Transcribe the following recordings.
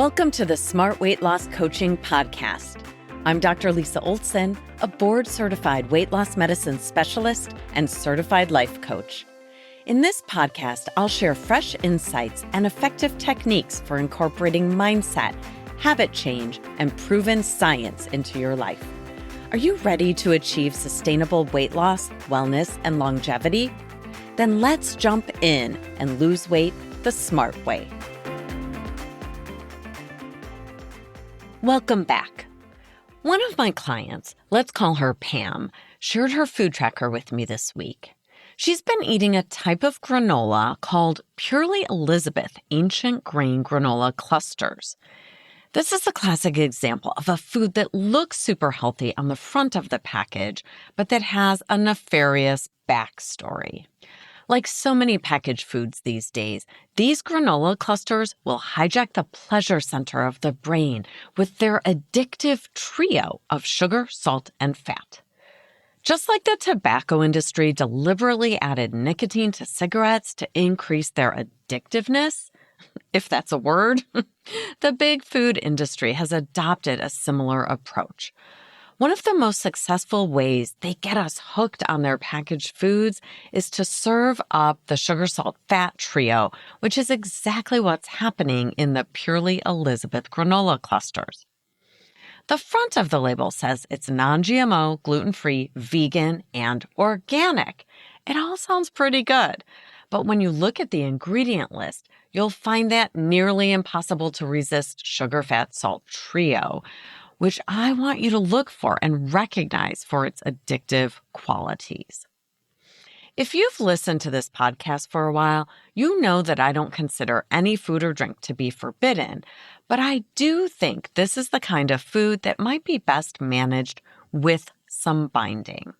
Welcome to the Smart Weight Loss Coaching Podcast. I'm Dr. Lisa Olson, a board-certified weight loss medicine specialist and certified life coach. In this podcast, I'll share fresh insights and effective techniques for incorporating mindset, habit change, and proven science into your life. Are you ready to achieve sustainable weight loss, wellness, and longevity? Then let's jump in and lose weight the smart way. Welcome back. One of my clients, let's call her Pam, shared her food tracker with me this week. She's been eating a type of granola called Purely Elizabeth Ancient Grain Granola Clusters. This is a classic example of a food that looks super healthy on the front of the package, but that has a nefarious backstory. Like so many packaged foods these days, these granola clusters will hijack the pleasure center of the brain with their addictive trio of sugar, salt, and fat. Just like the tobacco industry deliberately added nicotine to cigarettes to increase their addictiveness, if that's a word, the big food industry has adopted a similar approach. One of the most successful ways they get us hooked on their packaged foods is to serve up the sugar, salt, fat trio, which is exactly what's happening in the Purely Elizabeth granola clusters. The front of the label says it's non-GMO, gluten-free, vegan, and organic. It all sounds pretty good. But when you look at the ingredient list, you'll find that nearly impossible to resist sugar, fat, salt trio, which I want you to look for and recognize for its addictive qualities. If you've listened to this podcast for a while, you know that I don't consider any food or drink to be forbidden, but I do think this is the kind of food that might be best managed with some binding.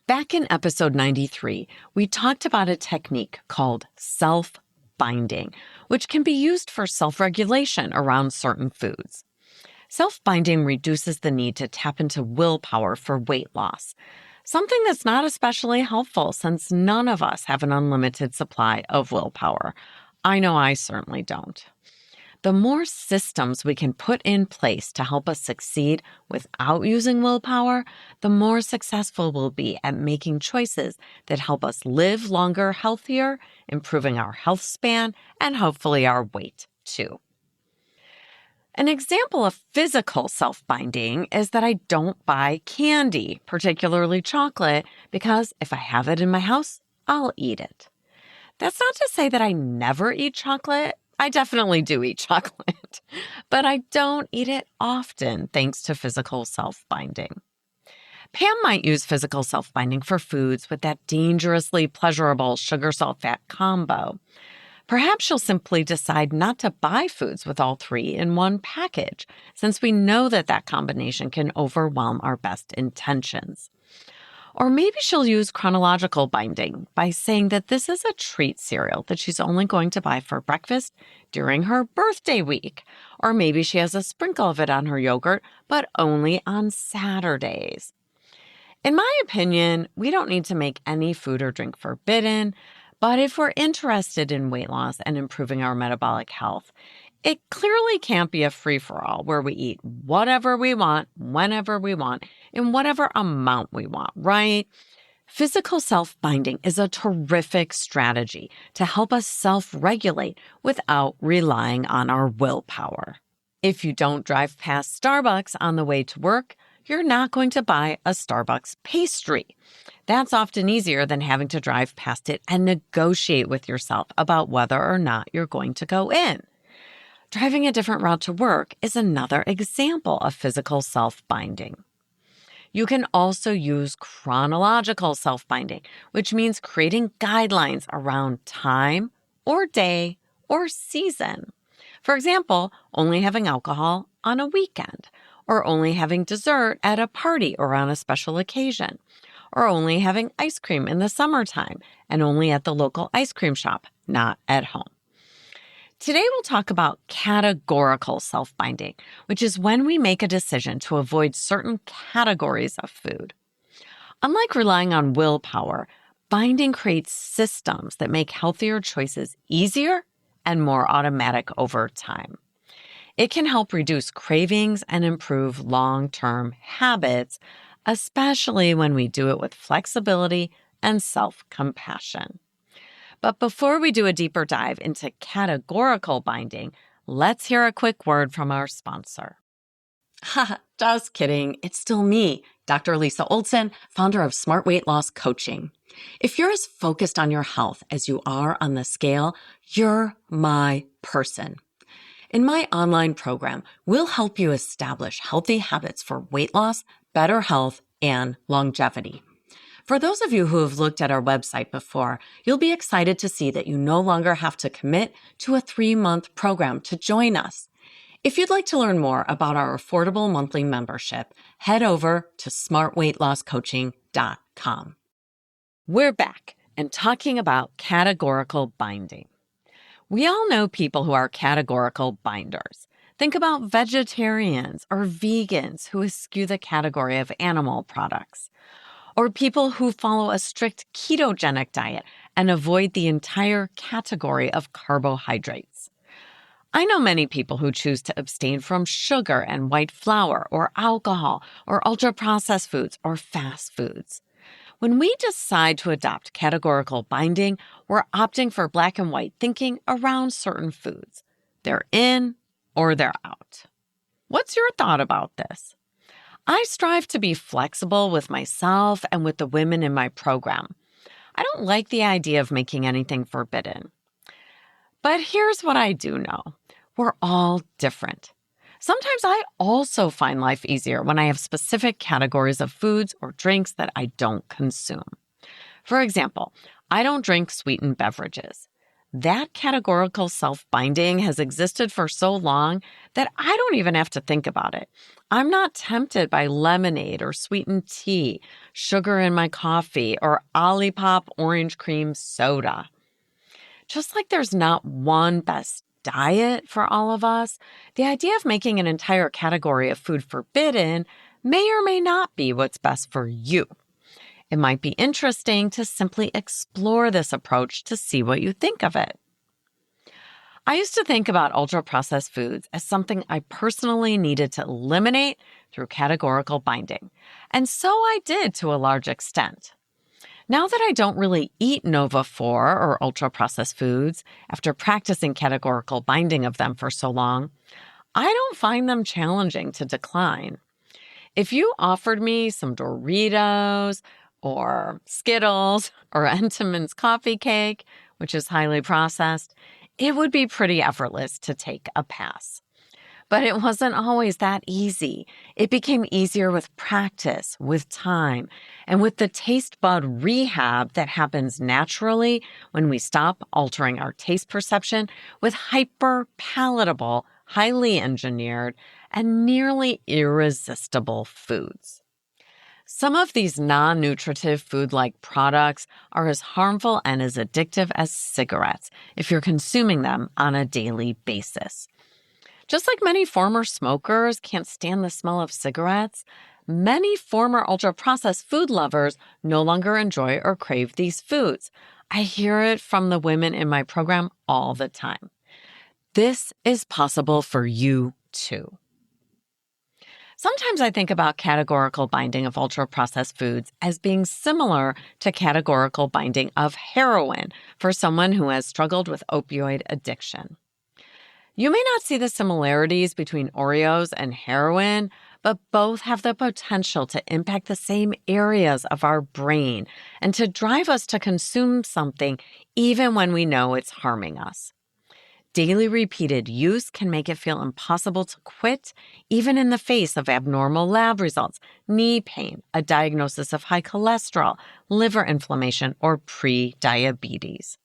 Back in episode 93, we talked about a technique called self-binding, which can be used for self-regulation around certain foods. Self-binding reduces the need to tap into willpower for weight loss, something that's not especially helpful since none of us have an unlimited supply of willpower. I know I certainly don't. The more systems we can put in place to help us succeed without using willpower, the more successful we'll be at making choices that help us live longer, healthier, improving our health span, and hopefully our weight too. An example of physical self-binding is that I don't buy candy, particularly chocolate, because if I have it in my house, I'll eat it. That's not to say that I never eat chocolate. I definitely do eat chocolate, but I don't eat it often thanks to physical self-binding. Pam might use physical self-binding for foods with that dangerously pleasurable sugar-salt-fat combo. Perhaps she'll simply decide not to buy foods with all three in one package, since we know that that combination can overwhelm our best intentions. Or maybe she'll use chronological binding by saying that this is a treat cereal that she's only going to buy for breakfast during her birthday week. Or maybe she has a sprinkle of it on her yogurt, but only on Saturdays. In my opinion, we don't need to make any food or drink forbidden, but if we're interested in weight loss and improving our metabolic health, it clearly can't be a free-for-all where we eat whatever we want, whenever we want, in whatever amount we want, right? Physical self-binding is a terrific strategy to help us self-regulate without relying on our willpower. If you don't drive past Starbucks on the way to work, you're not going to buy a Starbucks pastry. That's often easier than having to drive past it and negotiate with yourself about whether or not you're going to go in. Driving a different route to work is another example of physical self-binding. You can also use chronological self-binding, which means creating guidelines around time or day or season. For example, only having alcohol on a weekend, or only having dessert at a party or on a special occasion, or only having ice cream in the summertime and only at the local ice cream shop, not at home. Today we'll talk about categorical self-binding, which is when we make a decision to avoid certain categories of food. Unlike relying on willpower, binding creates systems that make healthier choices easier and more automatic over time. It can help reduce cravings and improve long-term habits, especially when we do it with flexibility and self-compassion. But before we do a deeper dive into categorical binding, let's hear a quick word from our sponsor. Haha, just kidding. It's still me, Dr. Lisa Olson, founder of Smart Weight Loss Coaching. If you're as focused on your health as you are on the scale, you're my person. In my online program, we'll help you establish healthy habits for weight loss, better health, and longevity. For those of you who have looked at our website before, you'll be excited to see that you no longer have to commit to a 3-month program to join us. If you'd like to learn more about our affordable monthly membership, head over to smartweightlosscoaching.com. We're back and talking about categorical binding. We all know people who are categorical binders. Think about vegetarians or vegans who eschew the category of animal products, or people who follow a strict ketogenic diet and avoid the entire category of carbohydrates. I know many people who choose to abstain from sugar and white flour or alcohol or ultra-processed foods or fast foods. When we decide to adopt categorical binding, we're opting for black and white thinking around certain foods. They're in or they're out. What's your thought about this? I strive to be flexible with myself and with the women in my program. I don't like the idea of making anything forbidden. But here's what I do know. We're all different. Sometimes I also find life easier when I have specific categories of foods or drinks that I don't consume. For example, I don't drink sweetened beverages. That categorical self-binding has existed for so long that I don't even have to think about it. I'm not tempted by lemonade or sweetened tea, sugar in my coffee, or Olipop orange cream soda. Just like there's not one best diet for all of us, the idea of making an entire category of food forbidden may or may not be what's best for you. It might be interesting to simply explore this approach to see what you think of it. I used to think about ultra-processed foods as something I personally needed to eliminate through categorical binding, and so I did to a large extent. Now that I don't really eat Nova-4 or ultra-processed foods, after practicing categorical binding of them for so long, I don't find them challenging to decline. If you offered me some Doritos or Skittles or Entenmann's coffee cake, which is highly processed, it would be pretty effortless to take a pass. But it wasn't always that easy. It became easier with practice, with time, and with the taste bud rehab that happens naturally when we stop altering our taste perception with hyperpalatable, highly engineered, and nearly irresistible foods. Some of these non-nutritive food-like products are as harmful and as addictive as cigarettes if you're consuming them on a daily basis. Just like many former smokers can't stand the smell of cigarettes, many former ultra-processed food lovers no longer enjoy or crave these foods. I hear it from the women in my program all the time. This is possible for you too. Sometimes I think about categorical binding of ultra-processed foods as being similar to categorical binding of heroin for someone who has struggled with opioid addiction. You may not see the similarities between Oreos and heroin, but both have the potential to impact the same areas of our brain and to drive us to consume something even when we know it's harming us. Daily repeated use can make it feel impossible to quit, even in the face of abnormal lab results, knee pain, a diagnosis of high cholesterol, liver inflammation, or pre-diabetes.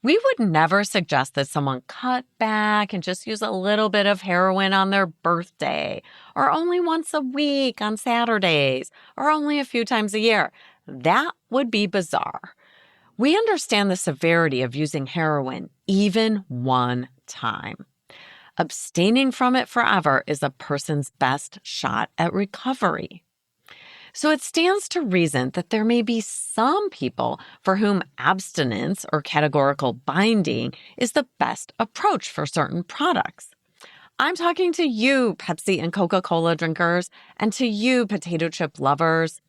We would never suggest that someone cut back and just use a little bit of heroin on their birthday, or only once a week on Saturdays, or only a few times a year. That would be bizarre. We understand the severity of using heroin even one time. Abstaining from it forever is a person's best shot at recovery. So it stands to reason that there may be some people for whom abstinence or categorical binding is the best approach for certain products. I'm talking to you, Pepsi and Coca-Cola drinkers, and to you, potato chip lovers.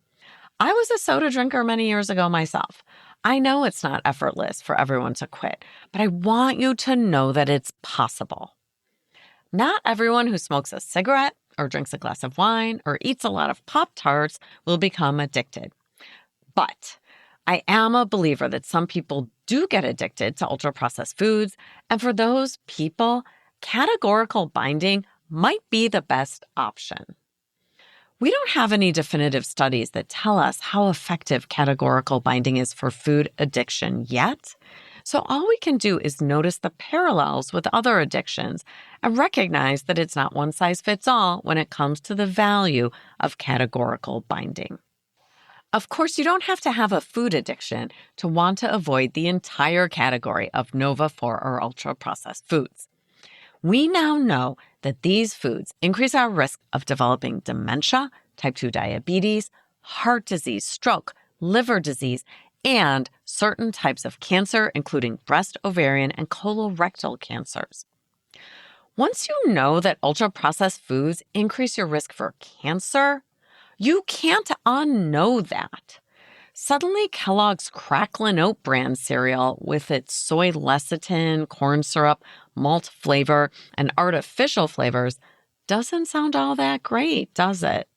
I was a soda drinker many years ago myself. I know it's not effortless for everyone to quit, but I want you to know that it's possible. Not everyone who smokes a cigarette or drinks a glass of wine or eats a lot of Pop-Tarts will become addicted. But I am a believer that some people do get addicted to ultra-processed foods, and for those people, categorical binding might be the best option. We don't have any definitive studies that tell us how effective categorical binding is for food addiction yet. So all we can do is notice the parallels with other addictions and recognize that it's not one size fits all when it comes to the value of categorical binding. Of course, you don't have to have a food addiction to want to avoid the entire category of Nova 4 or ultra-processed foods. We now know that these foods increase our risk of developing dementia, type 2 diabetes, heart disease, stroke, liver disease, and certain types of cancer, including breast, ovarian, and colorectal cancers. Once you know that ultra-processed foods increase your risk for cancer, you can't unknow that. Suddenly, Kellogg's Cracklin' Oat brand cereal, with its soy lecithin, corn syrup, malt flavor, and artificial flavors, doesn't sound all that great, does it?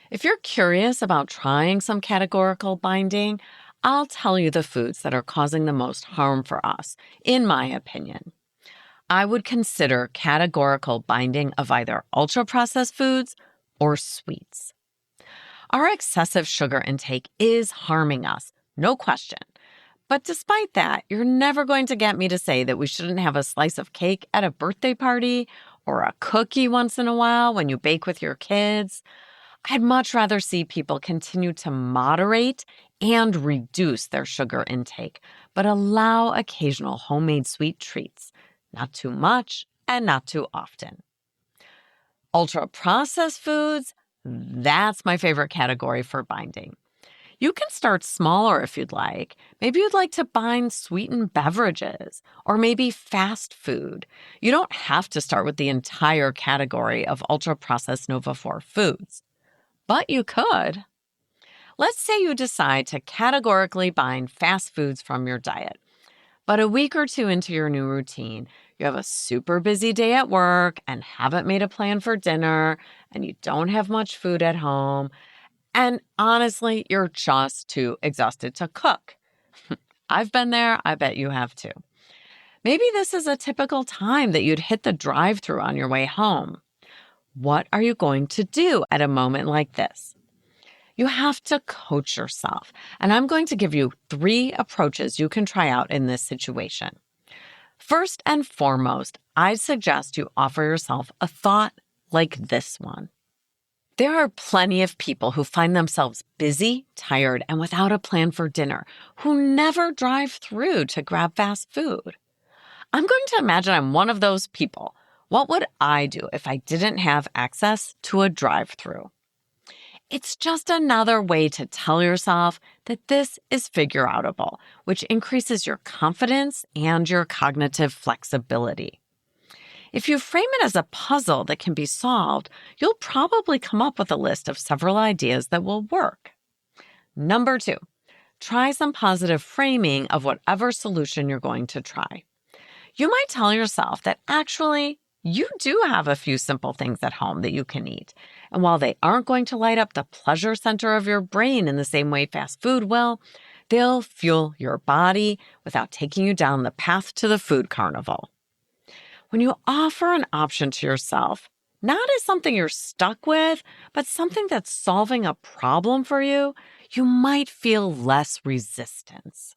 If you're curious about trying some categorical binding, I'll tell you the foods that are causing the most harm for us, in my opinion. I would consider categorical binding of either ultra-processed foods or sweets. Our excessive sugar intake is harming us, no question. But despite that, you're never going to get me to say that we shouldn't have a slice of cake at a birthday party or a cookie once in a while when you bake with your kids. I'd much rather see people continue to moderate and reduce their sugar intake, but allow occasional homemade sweet treats, not too much and not too often. Ultra-processed foods, that's my favorite category for binding. You can start smaller if you'd like. Maybe you'd like to bind sweetened beverages or maybe fast food. You don't have to start with the entire category of ultra-processed Nova 4 foods, but you could. Let's say you decide to categorically bind fast foods from your diet. But a week or two into your new routine, you have a super busy day at work and haven't made a plan for dinner, and you don't have much food at home, and honestly, you're just too exhausted to cook. I've been there. I bet you have too. Maybe this is a typical time that you'd hit the drive-thru on your way home. What are you going to do at a moment like this? You have to coach yourself, and I'm going to give you 3 approaches you can try out in this situation. First and foremost, I suggest you offer yourself a thought like this one. There are plenty of people who find themselves busy, tired, and without a plan for dinner, who never drive through to grab fast food. I'm going to imagine I'm one of those people. What would I do if I didn't have access to a drive-through? It's just another way to tell yourself that this is figure-outable, which increases your confidence and your cognitive flexibility. If you frame it as a puzzle that can be solved, you'll probably come up with a list of several ideas that will work. Number 2, try some positive framing of whatever solution you're going to try. You might tell yourself that actually, you do have a few simple things at home that you can eat. And while they aren't going to light up the pleasure center of your brain in the same way fast food will, they'll fuel your body without taking you down the path to the food carnival. When you offer an option to yourself, not as something you're stuck with, but something that's solving a problem for you, you might feel less resistance.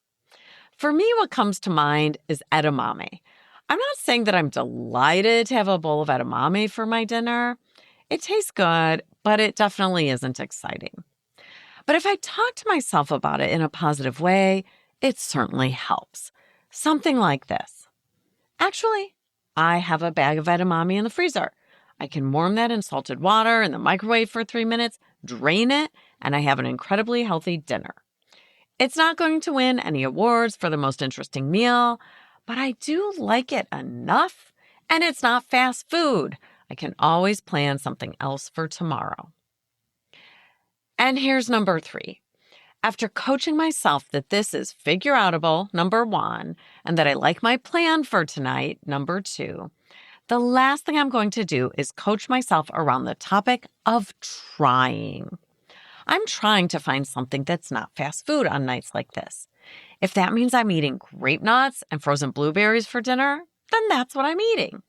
For me, what comes to mind is edamame. I'm not saying that I'm delighted to have a bowl of edamame for my dinner. It tastes good, but it definitely isn't exciting. But if I talk to myself about it in a positive way, it certainly helps. Something like this. Actually, I have a bag of edamame in the freezer. I can warm that in salted water in the microwave for 3 minutes, drain it, and I have an incredibly healthy dinner. It's not going to win any awards for the most interesting meal, but I do like it enough, and it's not fast food. I can always plan something else for tomorrow. And here's number 3. After coaching myself that this is figure-outable, number 1, and that I like my plan for tonight, number 2, the last thing I'm going to do is coach myself around the topic of trying. I'm trying to find something that's not fast food on nights like this. If that means I'm eating grape nuts and frozen blueberries for dinner, then that's what I'm eating.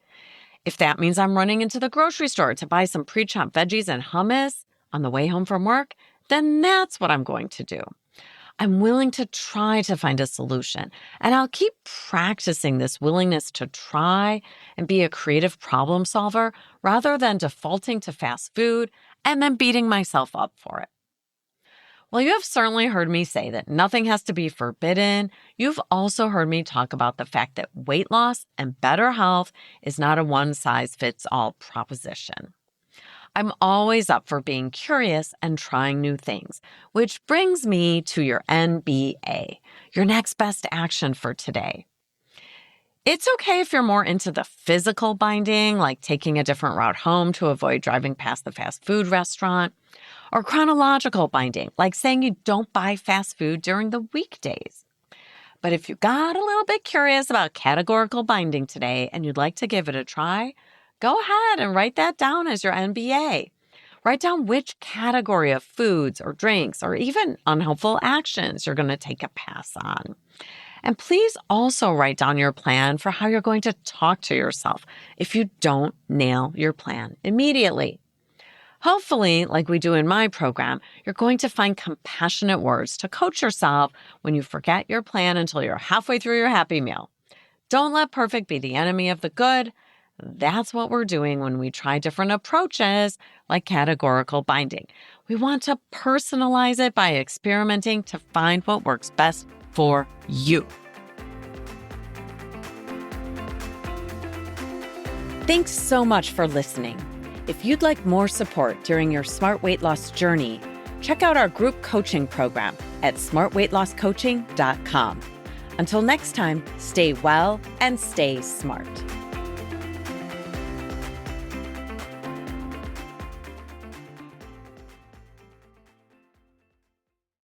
If that means I'm running into the grocery store to buy some pre-chopped veggies and hummus on the way home from work, then that's what I'm going to do. I'm willing to try to find a solution, and I'll keep practicing this willingness to try and be a creative problem solver rather than defaulting to fast food and then beating myself up for it. Well, you have certainly heard me say that nothing has to be forbidden. You've also heard me talk about the fact that weight loss and better health is not a one-size-fits-all proposition. I'm always up for being curious and trying new things, which brings me to your NBA, your next best action for today. It's okay if you're more into the physical binding, like taking a different route home to avoid driving past the fast food restaurant, or chronological binding, like saying you don't buy fast food during the weekdays. But if you got a little bit curious about categorical binding today and you'd like to give it a try, go ahead and write that down as your NBA. Write down which category of foods or drinks or even unhelpful actions you're going to take a pass on. And please also write down your plan for how you're going to talk to yourself if you don't nail your plan immediately. Hopefully, like we do in my program, you're going to find compassionate words to coach yourself when you forget your plan until you're halfway through your Happy Meal. Don't let perfect be the enemy of the good. That's what we're doing when we try different approaches like categorical binding. We want to personalize it by experimenting to find what works best for you. Thanks so much for listening. If you'd like more support during your smart weight loss journey, check out our group coaching program at smartweightlosscoaching.com. Until next time, stay well and stay smart.